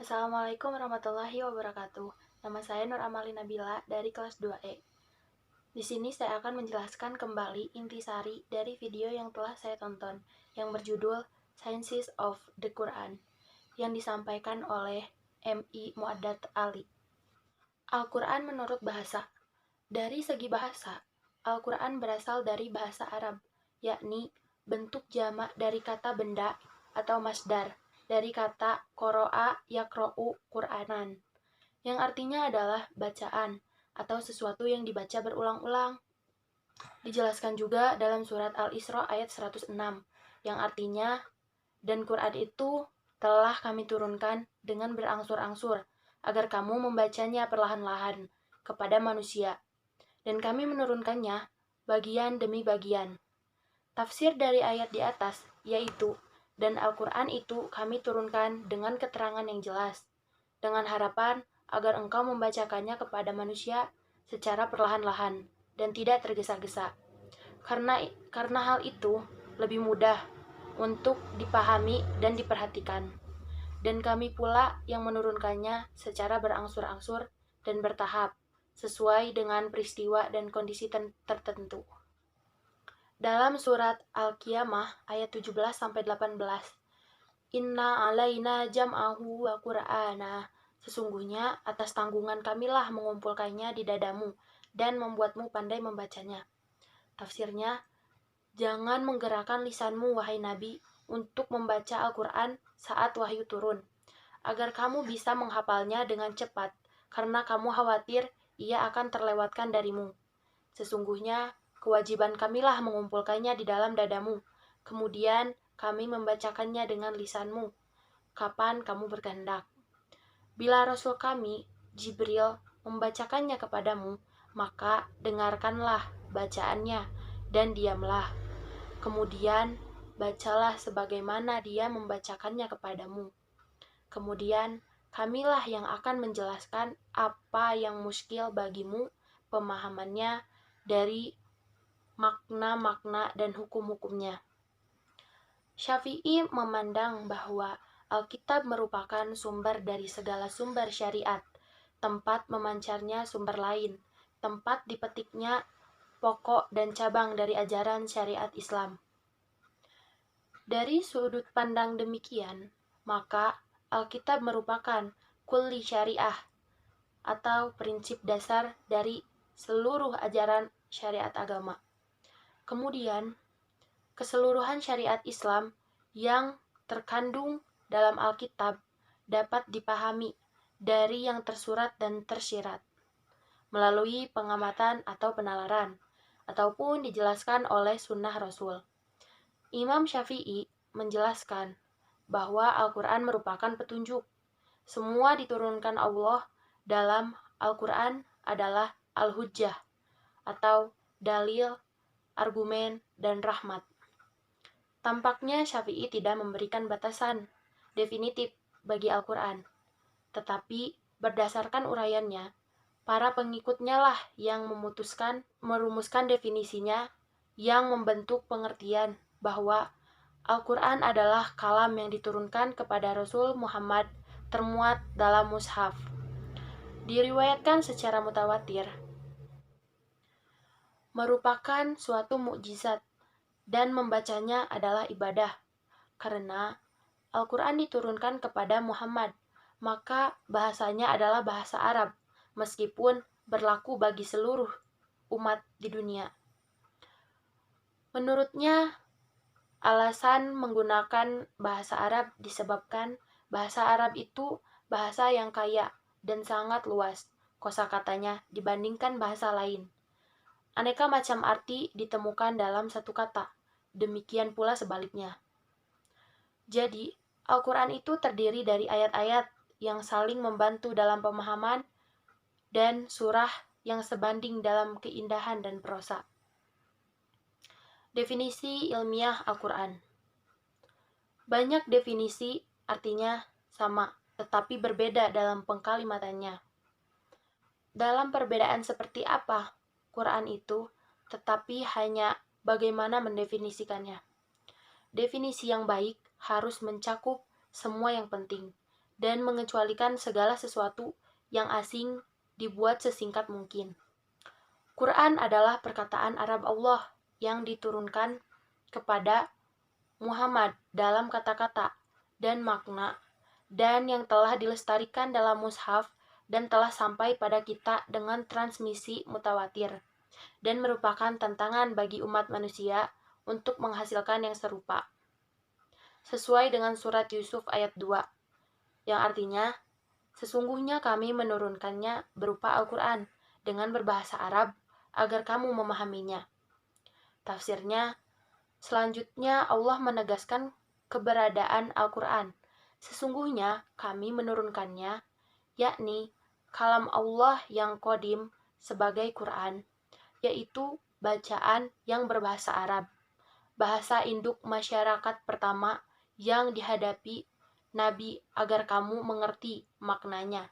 Assalamualaikum warahmatullahi wabarakatuh. Nama saya Nur Amali Nabila dari kelas 2E. Di sini saya akan menjelaskan kembali intisari dari video yang telah saya tonton, yang berjudul Sciences of the Quran, yang disampaikan oleh M.I. Muaddat Ali. Al-Quran menurut bahasa. Dari segi bahasa, Al-Quran berasal dari bahasa Arab, yakni bentuk jamak dari kata benda atau masdar, dari kata qoro'a yaqro'u Qur'anan, yang artinya adalah bacaan atau sesuatu yang dibaca berulang-ulang. Dijelaskan juga dalam surat Al-Isra ayat 106, yang artinya, dan Quran itu telah kami turunkan dengan berangsur-angsur, agar kamu membacanya perlahan-lahan kepada manusia. Dan kami menurunkannya bagian demi bagian. Tafsir dari ayat di atas, yaitu, dan Al-Quran itu kami turunkan dengan keterangan yang jelas, dengan harapan agar engkau membacakannya kepada manusia secara perlahan-lahan dan tidak tergesa-gesa. Karena hal itu lebih mudah untuk dipahami dan diperhatikan. Dan kami pula yang menurunkannya secara berangsur-angsur dan bertahap, sesuai dengan peristiwa dan kondisi tertentu. Dalam surat Al-Qiyamah ayat 17-18, Inna alaina jam'ahu wa qur'ana. Sesungguhnya atas tanggungan kamilah mengumpulkannya di dadamu dan membuatmu pandai membacanya. Tafsirnya, jangan menggerakkan lisanmu, wahai Nabi, untuk membaca Al-Quran saat wahyu turun, agar kamu bisa menghafalnya dengan cepat, karena kamu khawatir ia akan terlewatkan darimu. Sesungguhnya, kewajiban kamilah mengumpulkannya di dalam dadamu, kemudian kami membacakannya dengan lisanmu, kapan kamu berkehendak. Bila Rasul kami, Jibril, membacakannya kepadamu, maka dengarkanlah bacaannya dan diamlah. Kemudian, bacalah sebagaimana dia membacakannya kepadamu. Kemudian, kamilah yang akan menjelaskan apa yang muskil bagimu pemahamannya dari makna-makna dan hukum-hukumnya. Syafi'i memandang bahwa Alkitab merupakan sumber dari segala sumber syariat, tempat memancarnya sumber lain, tempat dipetiknya pokok dan cabang dari ajaran syariat Islam. Dari sudut pandang demikian, maka Alkitab merupakan kulli syariah atau prinsip dasar dari seluruh ajaran syariat agama. Kemudian, keseluruhan syariat Islam yang terkandung dalam Alkitab dapat dipahami dari yang tersurat dan tersirat melalui pengamatan atau penalaran, ataupun dijelaskan oleh sunnah Rasul. Imam Syafi'i menjelaskan bahwa Al-Quran merupakan petunjuk. Semua diturunkan Allah dalam Al-Quran adalah Al-Hujjah atau dalil, argumen, dan rahmat. Tampaknya Syafi'i tidak memberikan batasan definitif bagi Al-Quran, tetapi berdasarkan uraiannya, para pengikutnya lah yang merumuskan definisinya yang membentuk pengertian bahwa Al-Quran adalah kalam yang diturunkan kepada Rasul Muhammad termuat dalam mushaf. Diriwayatkan secara mutawatir, merupakan suatu mukjizat dan membacanya adalah ibadah. Karena Al-Quran diturunkan kepada Muhammad, maka bahasanya adalah bahasa Arab, meskipun berlaku bagi seluruh umat di dunia. Menurutnya, alasan menggunakan bahasa Arab disebabkan bahasa Arab itu bahasa yang kaya dan sangat luas kosakatanya dibandingkan bahasa lain. Aneka macam arti ditemukan dalam satu kata, demikian pula sebaliknya. Jadi, Al-Quran itu terdiri dari ayat-ayat yang saling membantu dalam pemahaman dan surah yang sebanding dalam keindahan dan prosa. Definisi ilmiah Al-Quran. Banyak definisi artinya sama, tetapi berbeda dalam pengkalimatannya. Dalam perbedaan seperti apa Quran itu, tetapi hanya bagaimana mendefinisikannya. Definisi yang baik harus mencakup semua yang penting, dan mengecualikan segala sesuatu yang asing dibuat sesingkat mungkin. Quran adalah perkataan Arab Allah yang diturunkan kepada Muhammad dalam kata-kata dan makna, dan yang telah dilestarikan dalam mushaf dan telah sampai pada kita dengan transmisi mutawatir, dan merupakan tantangan bagi umat manusia untuk menghasilkan yang serupa. Sesuai dengan surat Yusuf ayat 2, yang artinya, sesungguhnya kami menurunkannya berupa Al-Quran dengan berbahasa Arab agar kamu memahaminya. Tafsirnya, selanjutnya Allah menegaskan keberadaan Al-Quran. Sesungguhnya kami menurunkannya, yakni kalam Allah yang qadim sebagai Quran, yaitu bacaan yang berbahasa Arab, bahasa induk masyarakat pertama yang dihadapi Nabi agar kamu mengerti maknanya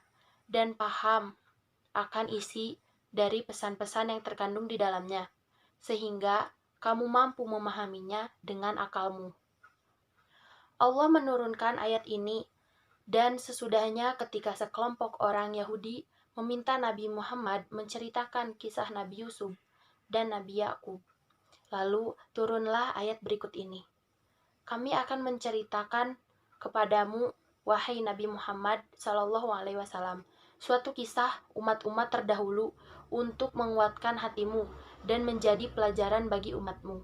dan paham akan isi dari pesan-pesan yang terkandung di dalamnya, sehingga kamu mampu memahaminya dengan akalmu. Allah menurunkan ayat ini dan sesudahnya ketika sekelompok orang Yahudi meminta Nabi Muhammad menceritakan kisah Nabi Yusuf dan Nabi Yakub. Lalu turunlah ayat berikut ini. Kami akan menceritakan kepadamu, wahai Nabi Muhammad SAW, suatu kisah umat-umat terdahulu untuk menguatkan hatimu dan menjadi pelajaran bagi umatmu.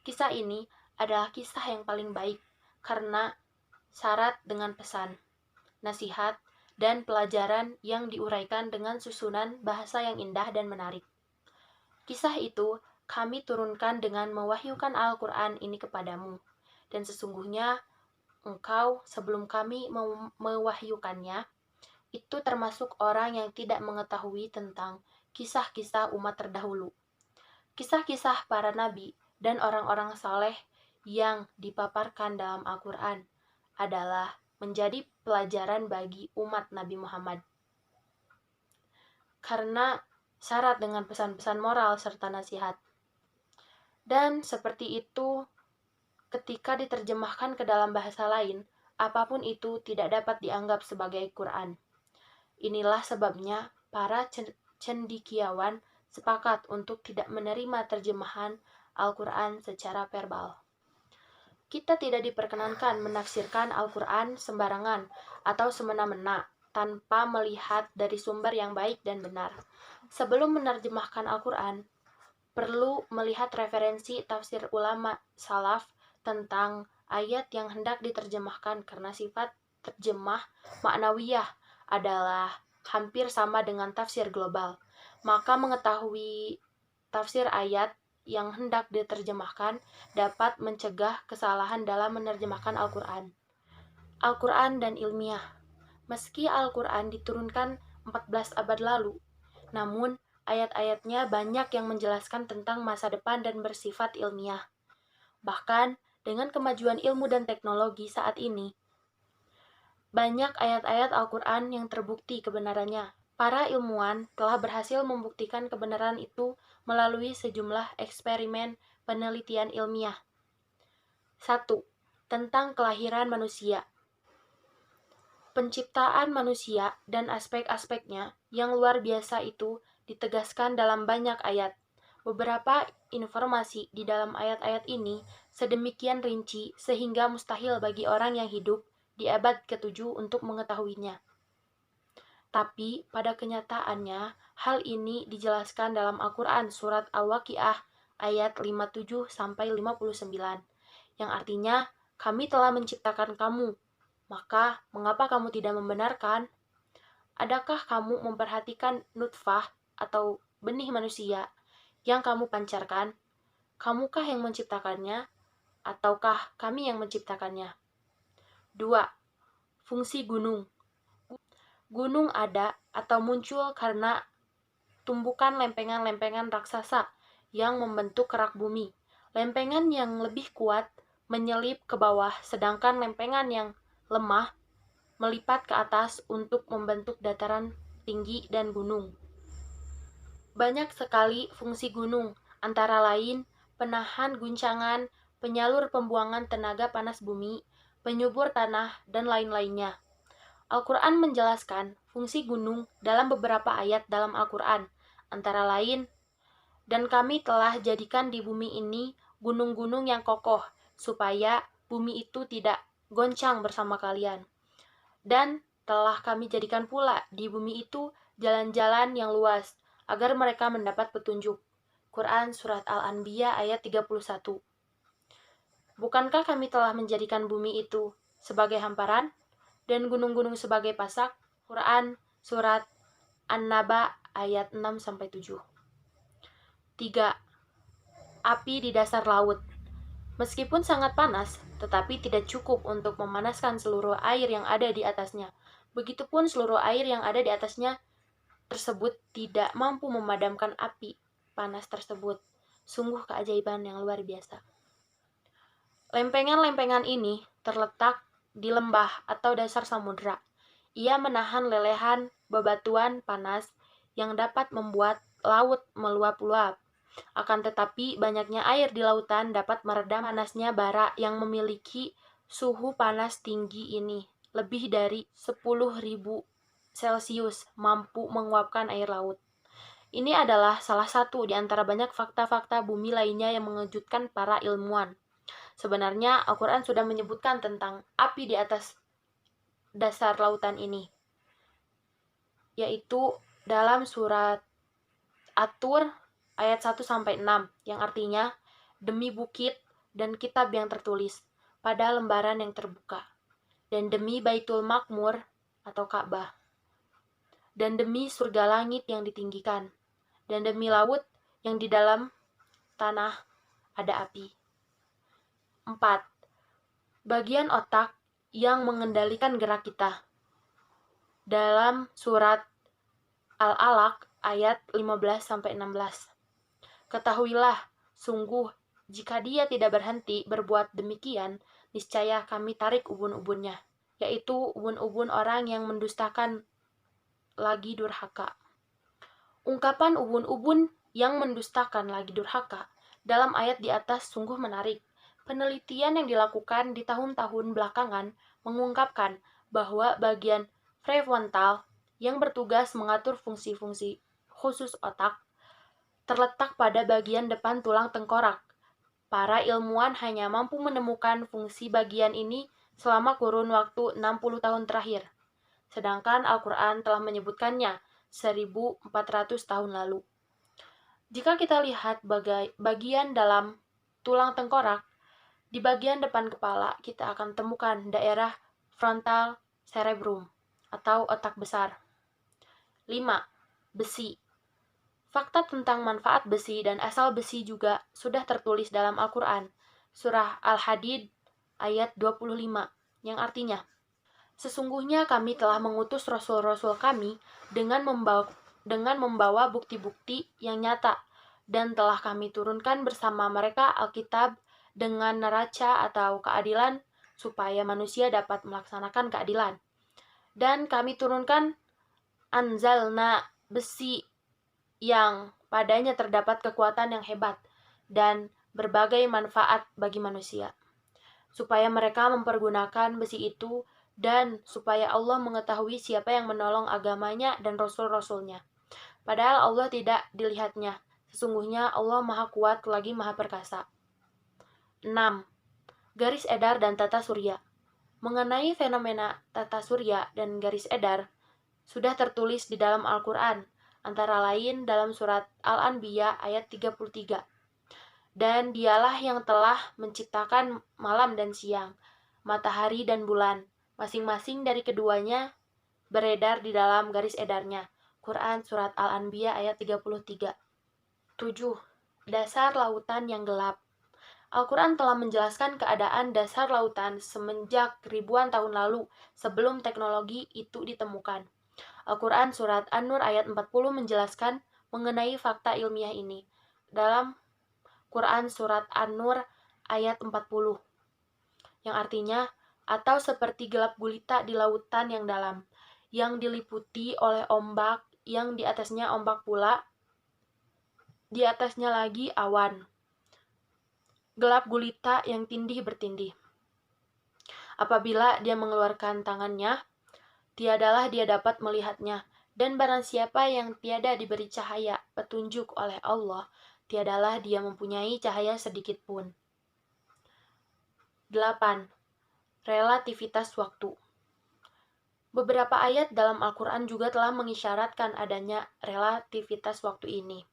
Kisah ini adalah kisah yang paling baik karena syarat dengan pesan, nasihat, dan pelajaran yang diuraikan dengan susunan bahasa yang indah dan menarik. Kisah itu kami turunkan dengan mewahyukan Al-Quran ini kepadamu, dan sesungguhnya engkau sebelum kami mewahyukannya, itu termasuk orang yang tidak mengetahui tentang kisah-kisah umat terdahulu. Kisah-kisah para nabi dan orang-orang saleh yang dipaparkan dalam Al-Quran adalah menjadi pelajaran bagi umat Nabi Muhammad. Karena syarat dengan pesan-pesan moral serta nasihat. Dan seperti itu, ketika diterjemahkan ke dalam bahasa lain, apapun itu tidak dapat dianggap sebagai Quran. Inilah sebabnya para cendekiawan sepakat untuk tidak menerima terjemahan Al-Quran secara verbal. Kita tidak diperkenankan menafsirkan Al-Quran sembarangan atau semena-mena tanpa melihat dari sumber yang baik dan benar. Sebelum menerjemahkan Al-Quran, perlu melihat referensi tafsir ulama salaf tentang ayat yang hendak diterjemahkan karena sifat terjemah maknawiyah adalah hampir sama dengan tafsir global. Maka mengetahui tafsir ayat yang hendak diterjemahkan dapat mencegah kesalahan dalam menerjemahkan Al-Quran. Al-Quran dan ilmiah. Meski Al-Quran diturunkan 14 abad lalu, namun ayat-ayatnya banyak yang menjelaskan tentang masa depan dan bersifat ilmiah. Bahkan dengan kemajuan ilmu dan teknologi saat ini, banyak ayat-ayat Al-Quran yang terbukti kebenarannya. Para ilmuwan telah berhasil membuktikan kebenaran itu melalui sejumlah eksperimen penelitian ilmiah. 1. Tentang kelahiran manusia. Penciptaan manusia dan aspek-aspeknya yang luar biasa itu ditegaskan dalam banyak ayat. Beberapa informasi di dalam ayat-ayat ini sedemikian rinci sehingga mustahil bagi orang yang hidup di abad ke-7 untuk mengetahuinya. Tapi pada kenyataannya, hal ini dijelaskan dalam Al-Quran surat Al-Waqiah ayat 57-59, yang artinya, kami telah menciptakan kamu, maka mengapa kamu tidak membenarkan? Adakah kamu memperhatikan nutfah atau benih manusia yang kamu pancarkan? Kamukah yang menciptakannya, ataukah kami yang menciptakannya? 2. Fungsi gunung. Gunung ada atau muncul karena tumbukan lempengan-lempengan raksasa yang membentuk kerak bumi. Lempengan yang lebih kuat menyelip ke bawah, sedangkan lempengan yang lemah melipat ke atas untuk membentuk dataran tinggi dan gunung. Banyak sekali fungsi gunung, antara lain penahan guncangan, penyalur pembuangan tenaga panas bumi, penyubur tanah, dan lain-lainnya. Al-Quran menjelaskan fungsi gunung dalam beberapa ayat dalam Al-Quran, antara lain, dan kami telah jadikan di bumi ini gunung-gunung yang kokoh, supaya bumi itu tidak goncang bersama kalian. Dan telah kami jadikan pula di bumi itu jalan-jalan yang luas, agar mereka mendapat petunjuk. Quran Surat Al-Anbiya ayat 31. Bukankah kami telah menjadikan bumi itu sebagai hamparan, dan gunung-gunung sebagai pasak? Quran Surat An-Naba ayat 6-7. 3. Api di dasar laut. Meskipun sangat panas, tetapi tidak cukup untuk memanaskan seluruh air yang ada di atasnya. Begitupun seluruh air yang ada di atasnya tersebut tidak mampu memadamkan api panas tersebut. Sungguh keajaiban yang luar biasa. Lempengan-lempengan ini terletak di lembah atau dasar samudra. Ia menahan lelehan bebatuan panas yang dapat membuat laut meluap-luap. Akan tetapi, banyaknya air di lautan dapat meredam panasnya bara yang memiliki suhu panas tinggi ini. Lebih dari 10.000 Celcius mampu menguapkan air laut. Ini adalah salah satu di antara banyak fakta-fakta bumi lainnya yang mengejutkan para ilmuwan. Sebenarnya, Al-Quran sudah menyebutkan tentang api di atas dasar lautan ini, yaitu dalam surat At-Tur ayat 1-6, yang artinya, demi bukit dan kitab yang tertulis pada lembaran yang terbuka, dan demi Baitul Makmur atau Ka'bah, dan demi surga langit yang ditinggikan, dan demi laut yang di dalam tanah ada api. 4. Bagian otak yang mengendalikan gerak kita. Dalam surat Al-Alaq ayat 15-16. Ketahuilah, sungguh, jika dia tidak berhenti berbuat demikian, niscaya kami tarik ubun-ubunnya, yaitu ubun-ubun orang yang mendustakan lagi durhaka. Ungkapan ubun-ubun yang mendustakan lagi durhaka dalam ayat di atas sungguh menarik. Penelitian yang dilakukan di tahun-tahun belakangan mengungkapkan bahwa bagian prefrontal yang bertugas mengatur fungsi-fungsi khusus otak terletak pada bagian depan tulang tengkorak. Para ilmuwan hanya mampu menemukan fungsi bagian ini selama kurun waktu 60 tahun terakhir, sedangkan Al-Quran telah menyebutkannya 1400 tahun lalu. Jika kita lihat bagian dalam tulang tengkorak, di bagian depan kepala kita akan temukan daerah frontal cerebrum atau otak besar. 5. Besi. Fakta tentang manfaat besi dan asal besi juga sudah tertulis dalam Al-Quran, surah Al-Hadid ayat 25, yang artinya, sesungguhnya kami telah mengutus rasul-rasul kami dengan membawa bukti-bukti yang nyata, dan telah kami turunkan bersama mereka Alkitab dengan neraca atau keadilan, supaya manusia dapat melaksanakan keadilan. Dan kami turunkan anzalna, besi yang padanya terdapat kekuatan yang hebat dan berbagai manfaat bagi manusia, supaya mereka mempergunakan besi itu, dan supaya Allah mengetahui siapa yang menolong agamanya dan rasul-rasulnya. Padahal Allah tidak dilihatnya. Sesungguhnya Allah Maha Kuat lagi Maha Perkasa. 6. Garis edar dan tata surya. Mengenai fenomena tata surya dan garis edar, sudah tertulis di dalam Al-Quran, antara lain dalam surat Al-Anbiya ayat 33. Dan dialah yang telah menciptakan malam dan siang, matahari dan bulan, masing-masing dari keduanya beredar di dalam garis edarnya. Quran surat Al-Anbiya ayat 33. 7. Dasar lautan yang gelap. Al-Quran telah menjelaskan keadaan dasar lautan semenjak ribuan tahun lalu, sebelum teknologi itu ditemukan. Al-Quran surat An-Nur ayat 40 menjelaskan mengenai fakta ilmiah ini. Dalam Quran surat An-Nur ayat 40, yang artinya, atau seperti gelap gulita di lautan yang dalam, yang diliputi oleh ombak, yang di atasnya ombak pula, di atasnya lagi awan. Gelap gulita yang tindih bertindih. Apabila dia mengeluarkan tangannya, tiadalah dia dapat melihatnya. Dan barang siapa yang tiada diberi cahaya petunjuk oleh Allah, tiadalah dia mempunyai cahaya sedikit pun. 8. Relativitas waktu. Beberapa ayat dalam Al-Quran juga telah mengisyaratkan adanya relativitas waktu ini.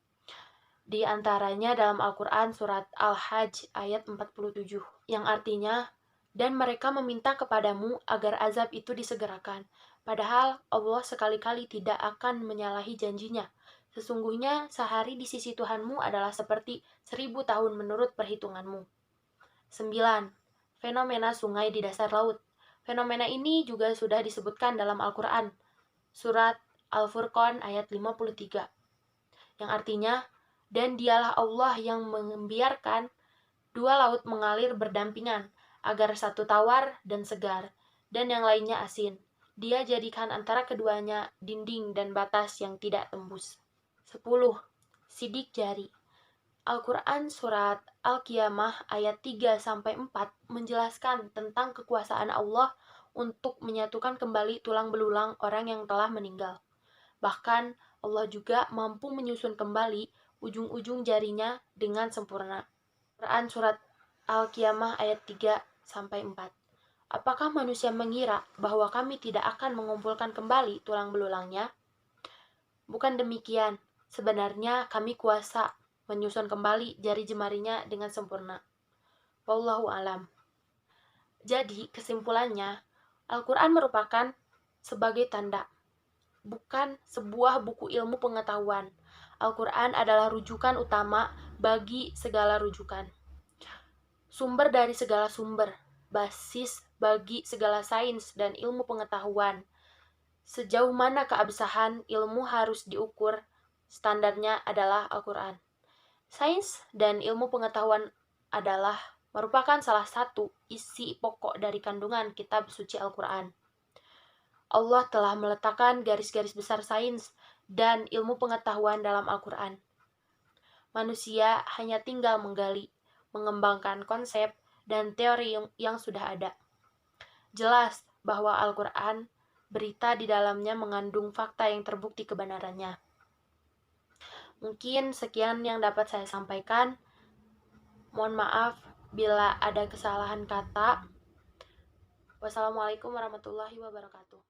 Di antaranya dalam Al-Quran surat Al-Hajj ayat 47, yang artinya, dan mereka meminta kepadamu agar azab itu disegerakan. Padahal Allah sekali-kali tidak akan menyalahi janjinya. Sesungguhnya sehari di sisi Tuhanmu adalah seperti 1000 tahun menurut perhitunganmu. 9. Fenomena sungai di dasar laut. Fenomena ini juga sudah disebutkan dalam Al-Quran, surat Al-Furqan ayat 53, yang artinya, dan dialah Allah yang membiarkan dua laut mengalir berdampingan, agar satu tawar dan segar, dan yang lainnya asin. Dia jadikan antara keduanya dinding dan batas yang tidak tembus. 10. Sidik jari. Al-Quran Surat Al-Qiyamah ayat 3-4 menjelaskan tentang kekuasaan Allah untuk menyatukan kembali tulang belulang orang yang telah meninggal. Bahkan Allah juga mampu menyusun kembali ujung-ujung jarinya dengan sempurna. Quran Surat Al-Qiyamah ayat 3-4. Apakah manusia mengira bahwa kami tidak akan mengumpulkan kembali tulang belulangnya? Bukan demikian, sebenarnya kami kuasa menyusun kembali jari jemarinya dengan sempurna. Wallahu alam. Jadi, kesimpulannya, Al-Quran merupakan sebagai tanda, bukan sebuah buku ilmu pengetahuan. Al-Quran adalah rujukan utama bagi segala rujukan. Sumber dari segala sumber, basis bagi segala sains dan ilmu pengetahuan. Sejauh mana keabsahan ilmu harus diukur, standarnya adalah Al-Quran. Sains dan ilmu pengetahuan merupakan salah satu isi pokok dari kandungan kitab suci Al-Quran. Allah telah meletakkan garis-garis besar sains dan ilmu pengetahuan dalam Al-Quran. Manusia hanya tinggal menggali, mengembangkan konsep dan teori yang sudah ada. Jelas bahwa Al-Quran, berita di dalamnya mengandung fakta yang terbukti kebenarannya. Mungkin sekian yang dapat saya sampaikan. Mohon maaf bila ada kesalahan kata. Wassalamualaikum warahmatullahi wabarakatuh.